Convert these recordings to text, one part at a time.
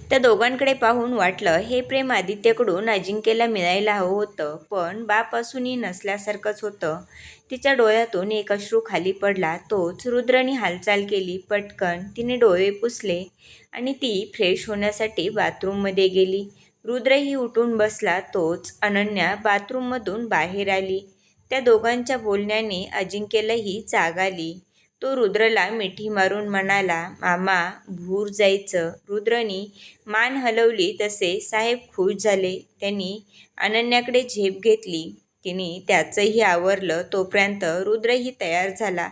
त्या दोघांकडे पाहून वाटलं हे प्रेम आदित्यकडून अजिंक्यला मिळायला हवं होतं, पण बाप असूनही नसल्यासारखंच होतं. तिच्या डोळ्यातून एक अश्रू खाली पडला. तोच रुद्रने हालचाल केली. पटकन तिने डोळे पुसले आणि ती फ्रेश होण्यासाठी बाथरूममध्ये गेली. रुद्रही उठून बसला. तोच अनन्या बाथरूममधून बाहेर आली. त्या दोघांच्या बोलण्याने अजिंक्यलाही जाग आली. तो रुद्रला मिठी मारून म्हणाला, मामा, भूर जायचं. रुद्रनी मान हलवली तसे साहेब खुश झाले. त्यांनी अनन्याकडे झेप घेतली. तिने त्याचंही आवरलं. तोपर्यंत रुद्रही तयार झाला.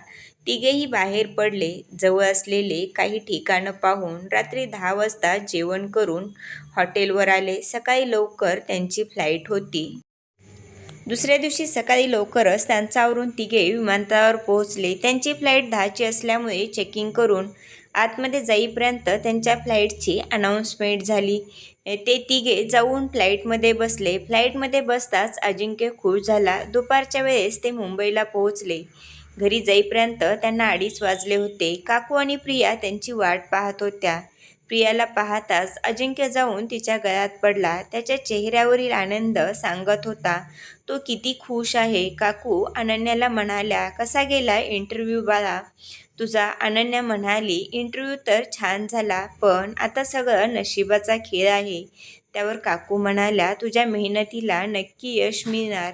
तिघेही बाहेर पडले. जवळ असलेले काही ठिकाणं पाहून रात्री 10 वाजता जेवण करून हॉटेलवर आले. सकाळी लवकर त्यांची फ्लाईट होती. दुसऱ्या दिवशी सकाळी लवकरच त्यांचं आवरून तिघे विमानतळावर पोहोचले. त्यांची फ्लाईट 10ची असल्यामुळे चेकिंग करून आतमध्ये जाईपर्यंत त्यांच्या फ्लाईटची अनाऊन्समेंट झाली. ते तिघे जाऊन फ्लाईटमध्ये बसले. फ्लाईटमध्ये बसताच अजिंक्य खुश झाला. दुपारच्या वेळेस ते मुंबईला पोहोचले. घरी जाईपर्यंत त्यांना 2:30 वाजले होते. काकू आणि प्रिया त्यांची वाट पाहत होत्या. प्रियाला पाहताच अजिंक्य जाऊन तिच्या गळ्यात पडला. त्याच्या चेहऱ्यावरील आनंद सांगत होता तो किती खुश आहे. काकू अनन्याला म्हणाल्या, कसा गेला इंटरव्ह्यू बाळा तुझा? अनन्या म्हणाली, इंटरव्ह्यू तर छान झाला, पण आता सगळं नशिबाचा खेळ आहे. त्यावर काकू म्हणाल्या, तुझ्या मेहनतीला नक्की यश मिळणार.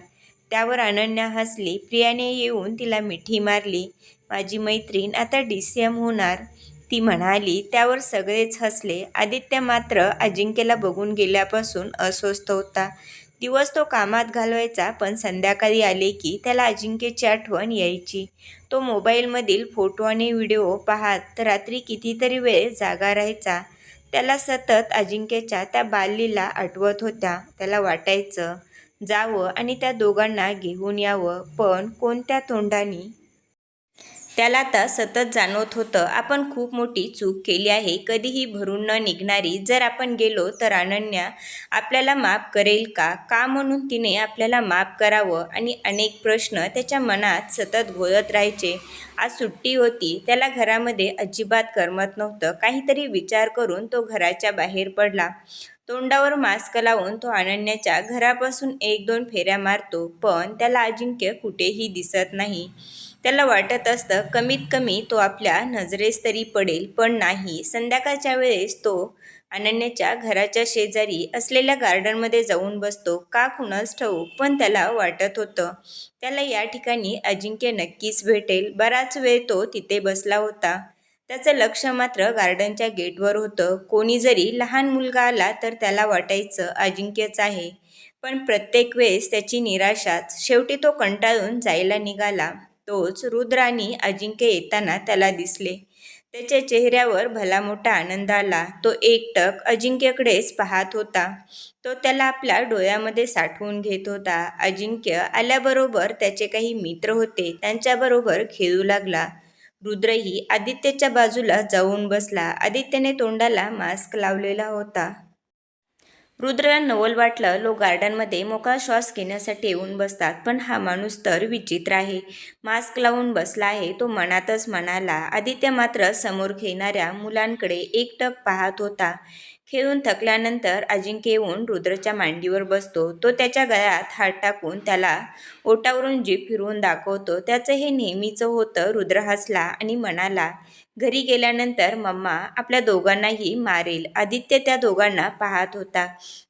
त्यावर अनन्या हसली. प्रियाने येऊन तिला मिठी मारली. माझी मैत्रीण आता DCM होणार, ती म्हणाली. त्यावर सगळेच हसले. आदित्य मात्र अजिंक्यला बघून गेल्यापासून अस्वस्थ होता. दिवस तो कामात घालवायचा, पण संध्याकाळी आले की त्याला अजिंक्यची आठवण यायची. तो मोबाईलमधील फोटो आणि व्हिडिओ पाहत रात्री कितीतरी वेळ जागा राहायचा. त्याला सतत अजिंक्यच्या त्या बाललीला आठवत होत्या. त्याला वाटायचं जावं आणि त्या दोघांना घेऊन यावं, पण कोणत्या तोंडाने? त्याला आता सतत जाणवत होतं आपण खूप मोठी चूक केली आहे, कधीही भरून न निघणारी. जर आपण गेलो तर अनन्या आपल्याला माफ करेल का? का म्हणून तिने आपल्याला माफ करावं? आणि अनेक प्रश्न त्याच्या मनात सतत घोळत राहायचे. आज सुट्टी होती. त्याला घरामध्ये अजिबात करमत नव्हतं. काहीतरी विचार करून तो घराच्या बाहेर पडला. तोंडावर मास्क लावून तो अनन्याच्या घरापासून 1-2 फेऱ्या मारतो, पण त्याला अजिंक्य कुठेही दिसत नाही. त्याला वाटत असतं कमीत कमी तो आपल्या नजरेस तरी पडेल, पण नाही. संध्याकाळच्या वेळेस तो अनन्याच्या घराच्या शेजारी असलेल्या गार्डनमध्ये जाऊन बसतो. का कुणास ठाऊक, पण त्याला वाटत होतं त्याला या ठिकाणी अजिंक्य नक्कीच भेटेल. बराच वेळ तो तिथे बसला होता. त्याचं लक्ष मात्र गार्डनच्या गेटवर होतं. कोणी जरी लहान मुलगा आला तर त्याला वाटायचं अजिंक्यच आहे, पण प्रत्येक वेळेस त्याची निराशाच. शेवटी तो कंटाळून जायला निघाला. तोच रुद्र आणि अजिंक्य येताना त्याला दिसले. त्याच्या चेहऱ्यावर भला मोठा आनंद आला. तो एकटक अजिंक्यकडेच पाहत होता. तो त्याला आपल्या डोळ्यामध्ये साठवून घेत होता. अजिंक्य आल्याबरोबर त्याचे काही मित्र होते, त्यांच्याबरोबर खेळू लागला. रुद्रही आदित्यच्या बाजूला जाऊन बसला. आदित्यने तोंडाला मास्क लावलेला होता. रुद्रला नवल वाटलं. लोक गार्डनमध्ये मोकळा श्वास घेण्यासाठी येऊन बसतात, पण हा माणूस तर विचित्र आहे. मास्क लावून बसला आहे. तो मनातच म्हणाला. आदित्य मात्र समोर खेळणाऱ्या मुलांकडे एकटक पाहत होता. खेळून थकल्यानंतर अजिंक्य येऊन रुद्रच्या मांडीवर बसतो. तो त्याच्या गळ्यात हात टाकून त्याला ओठावरून जीभ फिरवून दाखवतो. त्याचं हे नेहमीचं होतं. रुद्र हसला आणि म्हणाला, घरी गेल्यानंतर मम्मा आपल्या दोघांनाही मारेल. आदित्य त्या दोघांना पाहत होता.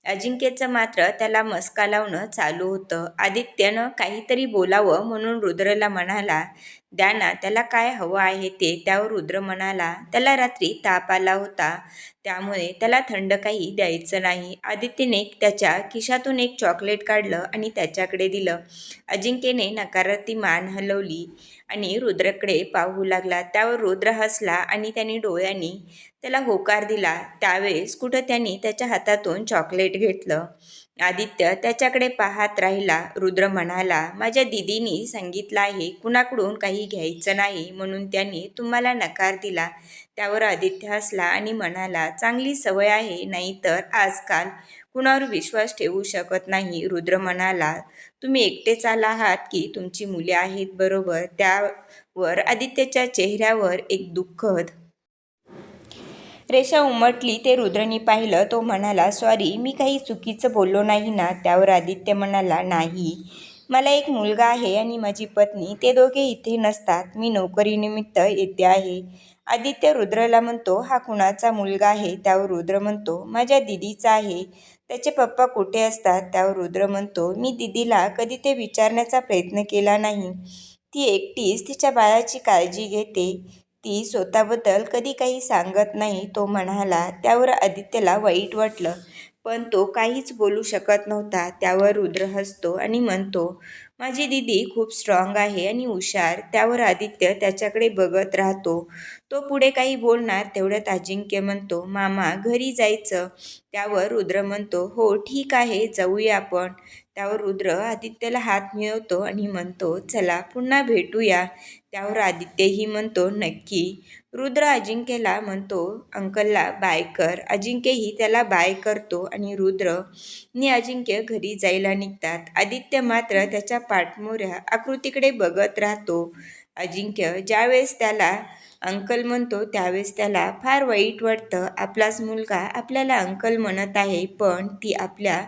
अजिंक्यचं मात्र त्याला मस्का लावणं चालू होतं. आदित्यनं काहीतरी बोलावं म्हणून रुद्रला म्हणाला, द्या ना त्याला काय हवं आहे ते. त्यावर रुद्र म्हणाला, त्याला रात्री ताप आला होता, त्यामुळे त्याला थंड काही द्यायचं नाही. आदित्यने त्याच्या खिशातून एक चॉकलेट काढलं आणि त्याच्याकडे दिलं. अजिंक्यने नकारार्थी मान हलवली आणि रुद्रकडे पाहू लागला. त्यावर रुद्र हसला आणि त्याने डोळ्यांनी त्याला होकार दिला. त्यावेळेस कुठं त्यांनी त्याच्या हातातून चॉकलेट घेतलं. आदित्य त्याच्याकडे पाहत राहिला. रुद्र म्हणाला, माझ्या दीदीनी सांगितलं आहे कुणाकडून काही घ्यायचं नाही, म्हणून त्यांनी तुम्हाला नकार दिला. त्यावर आदित्य हसला आणि म्हणाला, चांगली सवय आहे, नाहीतर आजकाल कुणावर विश्वास ठेवू शकत नाही. रुद्र म्हणाला, तुम्ही एकटेच आला आहात की तुमची मुले आहेत बरोबर? त्यावर आदित्यच्या चेहऱ्यावर एक दुःखद रेषा उमटली ते रुद्रनी पाहिलं. तो म्हणाला, सॉरी, मी काही चुकीचं बोललो नाही ना? त्यावर आदित्य म्हणाला, नाही, मला एक मुलगा आहे आणि माझी पत्नी, ते दोघे इथे नसतात. मी नोकरीनिमित्त येते आहे. आदित्य रुद्रला म्हणतो, हा कुणाचा मुलगा आहे? त्यावर रुद्र म्हणतो, माझ्या दिदीचा आहे. त्याचे पप्पा कुठे असतात? त्यावर रुद्र म्हणतो, मी दिदीला कधी ते विचारण्याचा प्रयत्न केला नाही. ती एकटीच तिच्या बाळाची काळजी घेते. ती स्वतःबद्दल कधी काही सांगत नाही. तो म्हणाला. त्यावर आदित्यला वाईट वाटलं, पण तो काहीच बोलू शकत नव्हता. त्यावर रुद्र हसतो आणि म्हणतो, माझी दीदी खूप स्ट्रॉंग आहे आणि हुशार. त्यावर आदित्य त्याच्याकडे बघत राहतो. तो पुढे काही बोलणार तेवढ्यात अजिंक्य म्हणतो, मामा, घरी जायचं. त्यावर रुद्र म्हणतो, हो ठीक आहे, जाऊया आपण. त्यावर रुद्र आदित्यला हात मिळवतो आणि म्हणतो, चला पुन्हा भेटूया. त्यावर आदित्यही म्हणतो, नक्की. रुद्र अजिंक्यला म्हणतो, अंकलला बाय कर. अजिंक्यही त्याला बाय करतो आणि रुद्र आणि अजिंक्य घरी जायला निघतात. आदित्य मात्र त्याच्या पाठमोऱ्या आकृतीकडे बघत राहतो. अजिंक्य ज्यावेळेस त्याला अंकल म्हणतो त्यावेळेस त्याला फार वाईट वाटतं. आपलाच मुलगा आपल्याला अंकल म्हणत आहे, पण ती आपल्या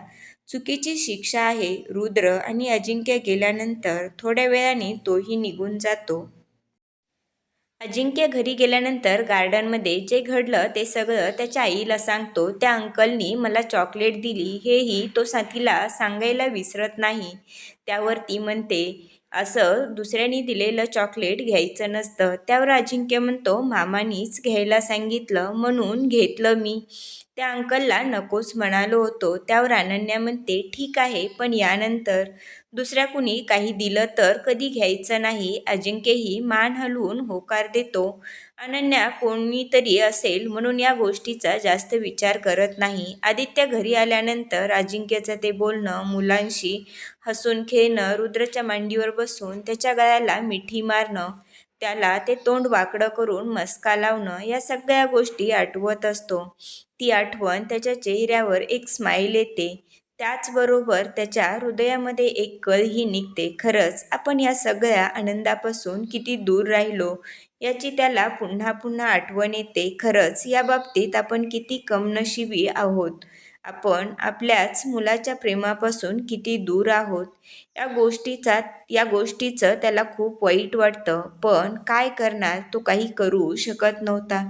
चुकीची शिक्षा आहे. रुद्र आणि अजिंक्य गेल्यानंतर थोड्या वेळाने तोही निघून जातो. अजिंक्य घरी गेल्यानंतर गार्डनमध्ये जे घडलं ते सगळं त्याच्या आईला सांगतो. त्या अंकलनी मला चॉकलेट दिली हेही तो तिला सांगायला विसरत नाही. त्यावर ती म्हणते, असं दुसऱ्याने दिलेलं चॉकलेट घ्यायचं नसतं. त्यावर अजिंक्य म्हणतो, मामानीच घ्यायला सांगितलं म्हणून घेतलं मी. त्या अंकलला नकोच म्हणालो होतो. त्यावर अनन्या म्हणते, ठीक आहे, पण यानंतर दुसऱ्या कुणी काही दिलं तर कधी घ्यायचं नाही. अजिंक्यही मान हलवून होकार देतो. अनन्या कोणीतरी असेल म्हणून या गोष्टीचा जास्त विचार करत नाही. आदित्य घरी आल्यानंतर अजिंक्यचं ते बोलणं, मुलांशी हसून खेळणं, रुद्रच्या मांडीवर बसून त्याच्या गळ्याला मिठी मारणं, त्याला ते तोंड वाकडं करून मस्का लावणं, या सगळ्या गोष्टी आठवत असतो. ती आठवण त्याच्या चेहऱ्यावर एक स्माईल येते. त्याचबरोबर त्याच्या हृदयामध्ये एक कळही निघते. खरंच आपण या सगळ्या आनंदापासून किती दूर राहिलो याची त्याला पुन्हा पुन्हा आठवण येते. खरंच या बाबतीत आपण किती कमनशिबी आहोत. आपण आपल्याच मुलाच्या प्रेमापासून किती दूर आहोत. या गोष्टीचं त्याला खूप वाईट वाटतं, पण काय करणार? तो काही करू शकत नव्हता.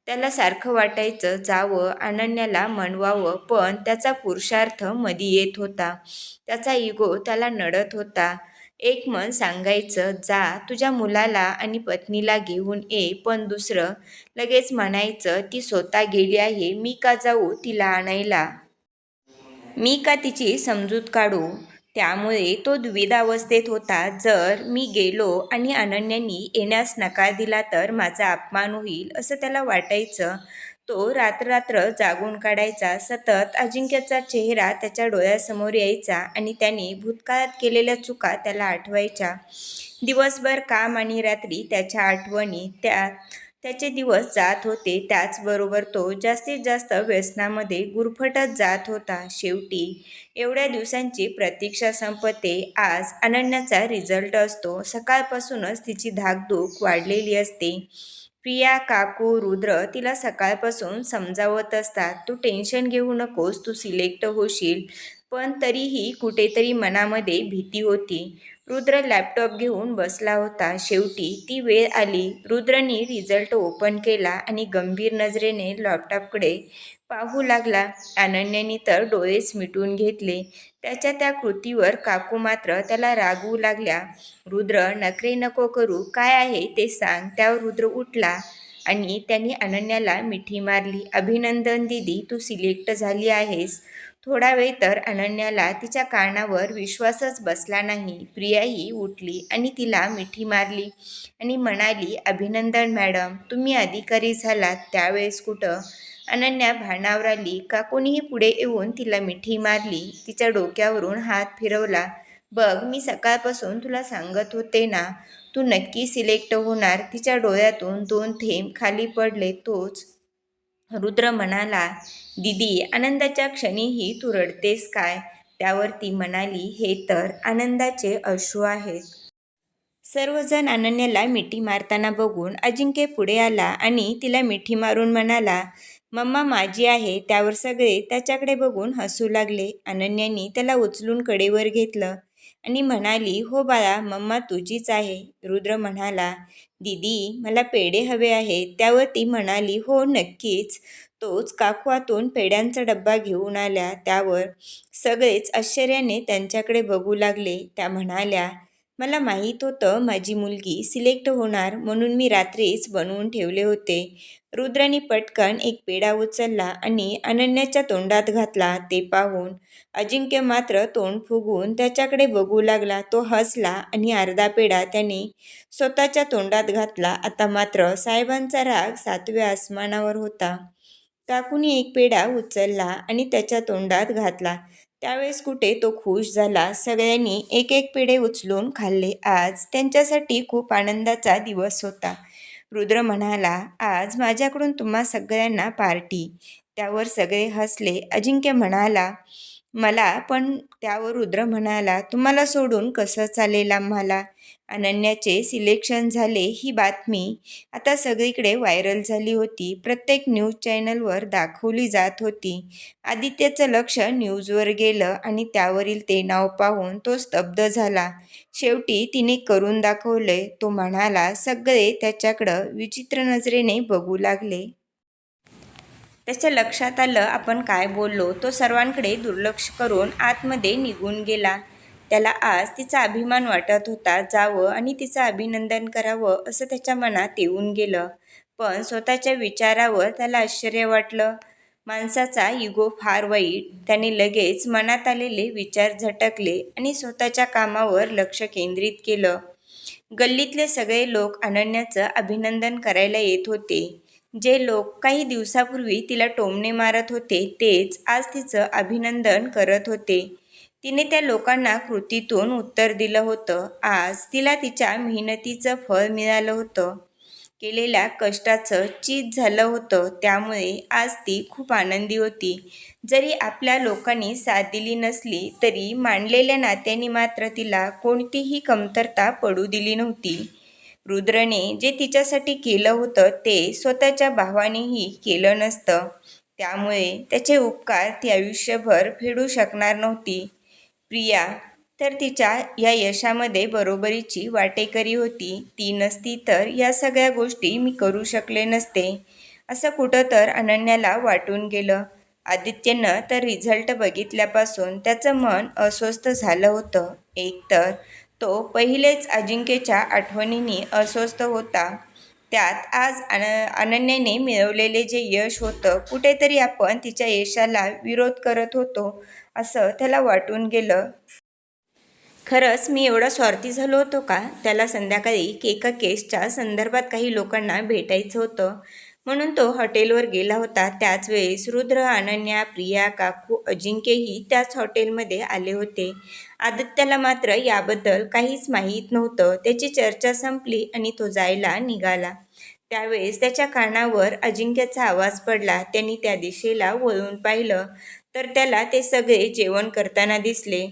त्याला सारखं वाटायचं जावं, अनन्याला मनवावं, पण त्याचा पुरुषार्थ मधी येत होता. त्याचा इगो त्याला नडत होता. एक मन सांगायचं, जा तुझ्या मुलाला आणि पत्नीला घेऊन ये, पण दुसरं लगेच म्हणायचं, ती स्वतः गेली आहे, मी का जाऊ तिला आणायला? मी का तिची समजूत काढू? त्यामुळे तो द्विधावस्थेत होता. जर मी गेलो आणि अनन्यानी येण्यास नकार दिला तर माझा अपमान होईल असं त्याला वाटायचं. तो रात्र जागून काढायचा. सतत अजिंक्यचा चेहरा त्याच्या डोळ्यासमोर यायचा आणि त्याने भूतकाळात केलेल्या चुका त्याला आठवायच्या. दिवसभर काम आणि रात्री त्याच्या आठवणी, त्याचे दिवस जात होते. त्याचबरोबर तो जास्तीत जास्त व्यसनामध्ये गुरफटत जात होता. शेवटी एवढ्या दिवसांची प्रतीक्षा संपते. आज अनन्याचा रिझल्ट असतो. सकाळपासूनच तिची धाकधूक वाढलेली असते. प्रिया, काकू, रुद्र तिला सकाळपासून समजावत असतात, तू टेन्शन घेऊ नकोस, तू सिलेक्ट होशील. पण तरीही कुठेतरी मनामध्ये भीती होती. रुद्र लॅपटॉप घेऊन बसला होता. शेवटी ती वेळ आली. रुद्रनी रिझल्ट ओपन केला आणि गंभीर नजरेने लॅपटॉपकडे पाहू लागला. अनन्यानी तर डोळेच मिटून घेतले. त्याच्या त्या कृतीवर काकू मात्र त्याला रागवू लागल्या. रुद्र, नखरे नको करू, काय आहे ते सांग. त्यावर रुद्र उठला आणि त्यांनी अनन्याला मिठी मारली. अभिनंदन दीदी, तू सिलेक्ट झाली आहेस. थोडा वेळ तर अनन्याला तिच्या कानावर विश्वासच बसला नाही. प्रियाही उठली आणि तिला मिठी मारली आणि म्हणाली, अभिनंदन मॅडम, तुम्ही अधिकारी झालात. त्यावेळेस कुठं अनन्या भानावर आली. काकूनीही पुढे येऊन तिला मिठी मारली. तिच्या डोक्यावरून हात फिरवला. बघ, मी सकाळपासून तुला सांगत होते ना, तू नक्की सिलेक्ट होणार. तिच्या डोळ्यातून 2 थेंब खाली पडले. तोच रुद्र म्हणाला, दीदी, आनंदाच्या क्षणीही तू रडतेस काय? त्यावर ती म्हणाली, हे तर आनंदाचे अश्रू आहेत. सर्वजण अनन्याला मिठी मारताना बघून अजिंक्य पुढे आला आणि तिला मिठी मारून म्हणाला, मम्मा माझी आहे. त्यावर सगळे त्याच्याकडे बघून हसू लागले. अनन्यानी त्याला उचलून कडेवर घेतलं आणि म्हणाली, हो बाळा, मम्मा तुझीच आहे. रुद्र म्हणाला, दीदी मला पेढे हवे आहेत. त्यावर ती म्हणाली, हो नक्कीच. तोच काकू आतून पेढ्यांचा डब्बा घेऊन आल्या. त्यावर सगळेच आश्चर्याने त्यांच्याकडे बघू लागले. त्या म्हणाल्या, मला माहीत होतं माझी मुलगी सिलेक्ट होणार, म्हणून मी रात्रीच बनवून ठेवले होते. रुद्राने पटकन एक पेढा उचलला आणि अनन्याच्या तोंडात घातला. ते पाहून अजिंक्य मात्र तोंड फुगवून त्याच्याकडे बघू लागला. तो हसला आणि अर्धा पेढा त्याने स्वतःच्या तोंडात घातला. आता मात्र साहेबांचा राग 7व्या आसमानावर होता. काकूने एक पेढा उचलला आणि त्याच्या तोंडात घातला. त्यावेळेस कुठे तो खुश झाला. सगळ्यांनी एक एक पेढे उचलून खाल्ले. आज त्यांच्यासाठी खूप आनंदाचा दिवस होता. रुद्र म्हणाला, आज माझ्याकडून तुम्हा सगळ्यांना पार्टी. त्यावर सगळे हसले. अजिंक्य म्हणाला, मला पण. त्यावर रुद्र म्हणाला, तुम्हाला सोडून कसं चालेल आम्हाला. अनन्याचे सिलेक्शन झाले ही बातमी आता सगळीकडे व्हायरल झाली होती. प्रत्येक न्यूज चॅनलवर दाखवली जात होती. आदित्यचं लक्ष न्यूजवर गेलं आणि त्यावरील ते नाव पाहून तो स्तब्ध झाला. शेवटी तिने करून दाखवले. तो म्हणाला. सगळे त्याच्याकडं विचित्र नजरेने बघू लागले. त्याच्या लक्षात आलं आपण काय बोललो. तो सर्वांकडे दुर्लक्ष करून आतमध्ये निघून गेला. त्याला आज तिचा अभिमान वाटत होता. जावं आणि तिचं अभिनंदन करावं असं त्याच्या मनात येऊन गेलं. पण स्वतःच्या विचारावर त्याला आश्चर्य वाटलं. माणसाचा इगो फार वाईट. त्याने लगेच मनात आलेले विचार झटकले आणि स्वतःच्या कामावर लक्ष केंद्रित केलं. गल्लीतले सगळे लोक अनन्याचं अभिनंदन करायला येत होते. जे लोक काही दिवसापूर्वी तिला टोमणे मारत होते तेच आज तिचं अभिनंदन करत होते. तिने त्या लोकांना कृतीतून उत्तर दिलं होतं. आज तिला तिच्या मेहनतीचं फळ मिळालं होतं. केलेल्या कष्टाचं चीज झालं होतं. त्यामुळे आज ती खूप आनंदी होती. जरी आपल्या लोकांनी साथ दिली नसली तरी मानलेल्या नात्यांनी मात्र तिला कोणतीही कमतरता पडू दिली नव्हती. रुद्रने जे तिच्यासाठी केलं होतं ते स्वतःच्या भावानेही केलं नसतं. त्यामुळे त्याचे उपकार ती आयुष्यभर फेडू शकणार नव्हती. प्रिया तर तिच्या या यशामध्ये बरोबरीची वाटेकरी होती. ती नसती तर या सगळ्या गोष्टी मी करू शकले नसते असं कुठं तर अनन्याला वाटून गेलं. आदित्यनं तर रिझल्ट बघितल्यापासून त्याचं मन अस्वस्थ झालं होतं. एकतर तो पहिलेच अजिंक्यच्या आठवणींनी अस्वस्थ होता. त्यात आज अनन्याने मिळवलेले जे यश होतं, कुठेतरी आपण तिच्या यशाला विरोध करत होतो असं त्याला वाटून गेलं. खरंच मी एवढा स्वार्थी झालो होतो का. त्याला संध्याकाळी एका केसच्या संदर्भात काही लोकांना भेटायचं होतं म्हणून तो हॉटेलवर गेला होता. त्याच वेळेस रुद्र, अनन्या, प्रिया, काकू, अजिंक्यही त्याच हॉटेलमध्ये आले होते. आदित्यला मात्र याबद्दल काहीच माहीत नव्हतं. त्याची चर्चा संपली आणि तो जायला निघाला. त्यावेळेस त्याच्या कानावर अजिंक्यचा आवाज पडला. त्यांनी त्या दिशेला वळून पाहिलं तर त्याला ते सगळे जेवण करताना दिसले.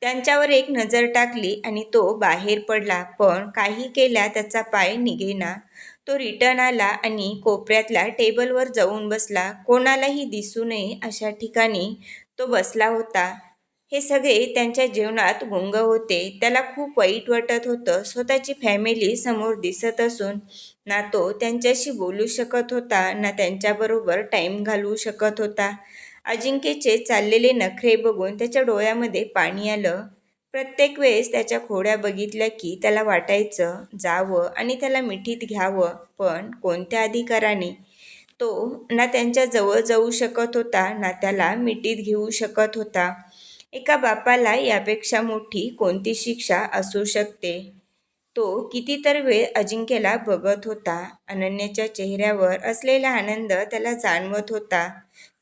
त्यांच्यावर एक नजर टाकली आणि तो बाहेर पडला. पण काही केल्या त्याचा पाय निघेना. तो रिटर्न आला आणि कोपऱ्यातल्या टेबलवर जाऊन बसला. कोणालाही दिसू नये अशा ठिकाणी तो बसला होता. हे सगळे त्यांच्या जेवणात गुंग होते. त्याला खूप वाईट वाटत होतं. स्वतःची फॅमिली समोर दिसत असून ना तो त्यांच्याशी बोलू शकत होता ना त्यांच्याबरोबर टाईम घालवू शकत होता. अजिंक्यचे चाललेले नखरे बघून त्याच्या डोळ्यामध्ये पाणी आलं. प्रत्येक वेळेस त्याच्या खोड्या बघितल्या की त्याला वाटायचं जावं आणि त्याला मिठीत घ्यावं. पण कोणत्या अधिकाराने. तो ना त्यांच्या जवळ जाऊ शकत होता ना त्याला मिठीत घेऊ शकत होता. एका बापाला यापेक्षा मोठी कोणती शिक्षा असू शकते. तो कितीतर वेळ अजिंक्यला बघत होता. अनन्याच्या चेहऱ्यावर असलेला आनंद त्याला जाणवत होता.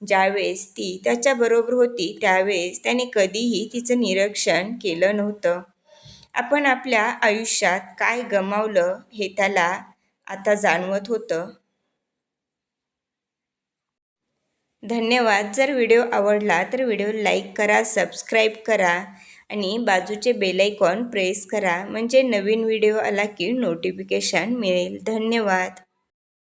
ज्यावेळेस ती त्याच्याबरोबर होती त्यावेळेस त्याने कधीही तिचं निरीक्षण केलं नव्हतं. आपण आपल्या आयुष्यात काय गमावलं हे त्याला आता जाणवत होतं. धन्यवाद. जर व्हिडिओ आवडला तर व्हिडिओ लाईक करा, सबस्क्राईब करा आणि बाजूचे बेल आयकॉन प्रेस करा म्हणजे नवीन व्हिडिओ आला की नोटिफिकेशन मिळेल. धन्यवाद.